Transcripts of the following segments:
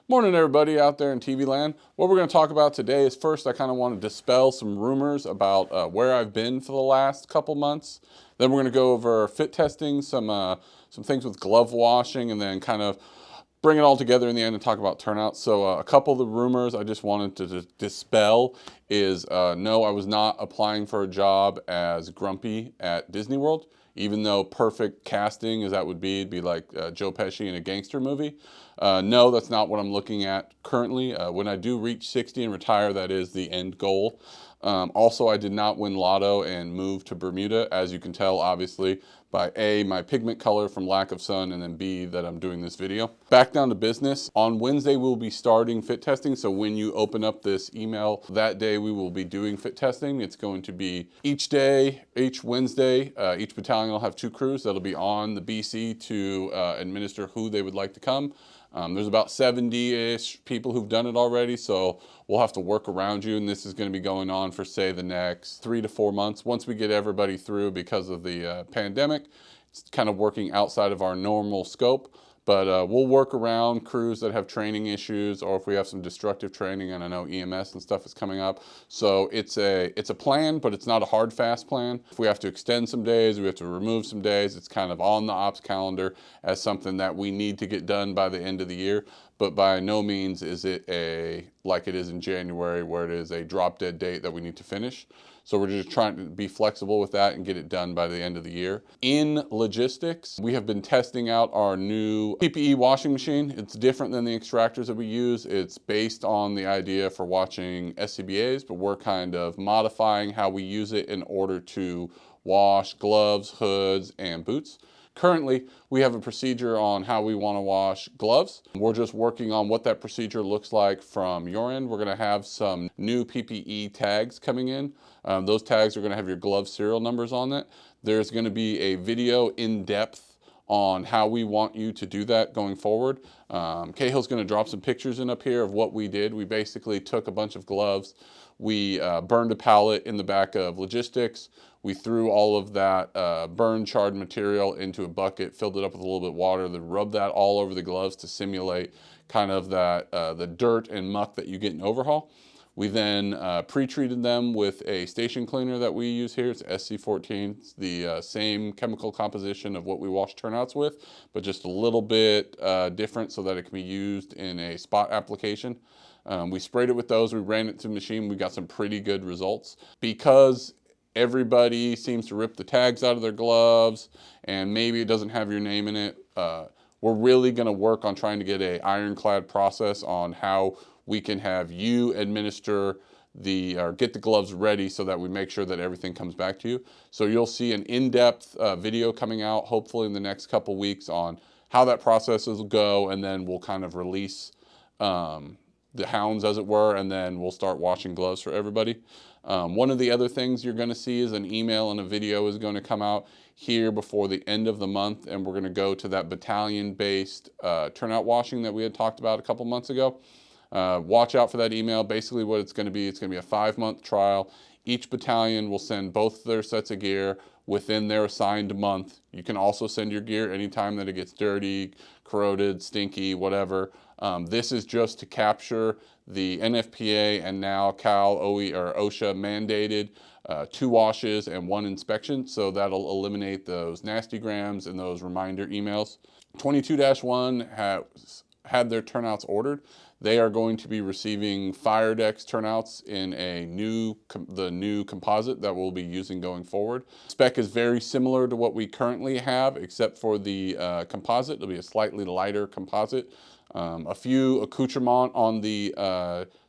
Morning, everybody out there in TV land. What we're going to talk about today is first, I kind of want to dispel some rumors about where I've been for the last couple months. Then we're going to go over fit testing, some things with glove washing, and then kind of bring it all together in the end and talk about turnouts. So a couple of the rumors I just wanted to dispel is no, I was not applying for a job as Grumpy at Disney World. Even though perfect casting as that would be, it'd be like Joe Pesci in a gangster movie. No, that's not what I'm looking at currently. When I do reach 60 and retire, that is the end goal. Also, I did not win lotto and move to Bermuda, as you can tell, obviously, by A, my pigment color from lack of sun, and then B, that I'm doing this video. Back down to business. On Wednesday, we'll be starting fit testing. So when you open up this email, that day we will be doing fit testing. It's going to be each day, each Wednesday, each battalion will have 2 crews that'll be on the BC to administer who they would like to come. There's about 70-ish people who've done it already, so we'll have to work around you, and this is going to be going on for, say, the next 3 to 4 months. Once we get everybody through because of the pandemic, it's kind of working outside of our normal scope. But we'll work around crews that have training issues, or if we have some destructive training, and I know EMS and stuff is coming up. So it's a plan, but it's not a hard, fast plan. If we have to extend some days, we have to remove some days, it's kind of on the ops calendar as something that we need to get done by the end of the year. But by no means is it like it is in January, where it is a drop dead date that we need to finish. So we're just trying to be flexible with that and get it done by the end of the year. In logistics, we have been testing out our new PPE washing machine. It's different than the extractors that we use. It's based on the idea for watching SCBAs, but we're kind of modifying how we use it in order to wash gloves, hoods, and boots. Currently, we have a procedure on how we want to wash gloves. We're just working on what that procedure looks like from your end. We're going to have some new PPE tags coming in. Those tags are going to have your glove serial numbers on it. There's going to be a video in depth on how we want you to do that going forward. Cahill's going to drop some pictures in up here of what we did. We basically took a bunch of gloves. We burned a pallet in the back of logistics. We threw all of that burned charred material into a bucket, filled it up with a little bit of water, then rubbed that all over the gloves to simulate kind of that the dirt and muck that you get in overhaul. We then pre-treated them with a station cleaner that we use here. It's SC14. It's the same chemical composition of what we wash turnouts with, but just a little bit different so that it can be used in a spot application. We sprayed it with those. We ran it to the machine. We got some pretty good results. Because everybody seems to rip the tags out of their gloves and maybe it doesn't have your name in it, we're really going to work on trying to get an ironclad process on how we can have you administer or get the gloves ready so that we make sure that everything comes back to you. So you'll see an in-depth video coming out hopefully in the next couple weeks on how that process will go, and then we'll kind of release the hounds, as it were, and then we'll start washing gloves for everybody. One of the other things you're going to see is an email and a video is going to come out here before the end of the month, and we're going to go to that battalion-based turnout washing that we had talked about a couple months ago. Watch out for that email. Basically what it's going to be a 5-month trial. Each battalion will send both their sets of gear within their assigned month. You can also send your gear anytime that it gets dirty, corroded, stinky, whatever. This is just to capture the NFPA and now Cal OE or OSHA mandated 2 washes and 1 inspection. So that'll eliminate those nasty grams and those reminder emails. 22-1 has had their turnouts ordered. They are going to be receiving Firedex turnouts in the new composite that we'll be using going forward. Spec is very similar to what we currently have, except for the composite. It'll be a slightly lighter composite. A few accoutrements on the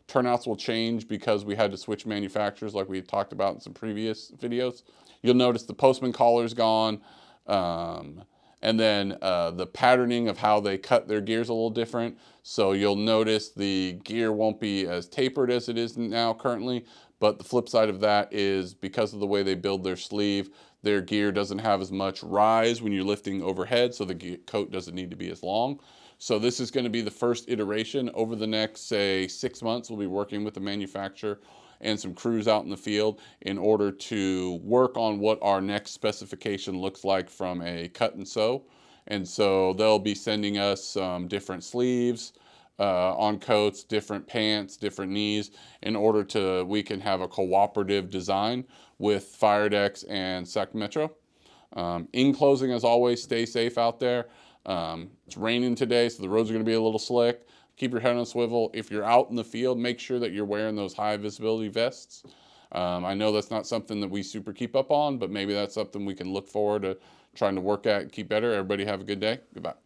turnouts will change because we had to switch manufacturers like we talked about in some previous videos. You'll notice the postman collar's gone. And then the patterning of how they cut their gear is a little different. So you'll notice the gear won't be as tapered as it is now currently, but the flip side of that is because of the way they build their sleeve, their gear doesn't have as much rise when you're lifting overhead, so the coat doesn't need to be as long. So this is going to be the first iteration. Over the next, say, 6 months, we'll be working with the manufacturer and some crews out in the field in order to work on what our next specification looks like from a cut and sew. And so they'll be sending us some different sleeves, on coats, different pants, different knees, in order to we can have a cooperative design with Fire Decks and Sec Metro. In closing, as always, stay safe out there. It's raining today, so the roads are going to be a little slick. Keep your head on a swivel. If you're out in the field, make sure that you're wearing those high visibility vests. I know that's not something that we super keep up on, but maybe that's something we can look forward to trying to work at and keep better. Everybody have a good day. Goodbye.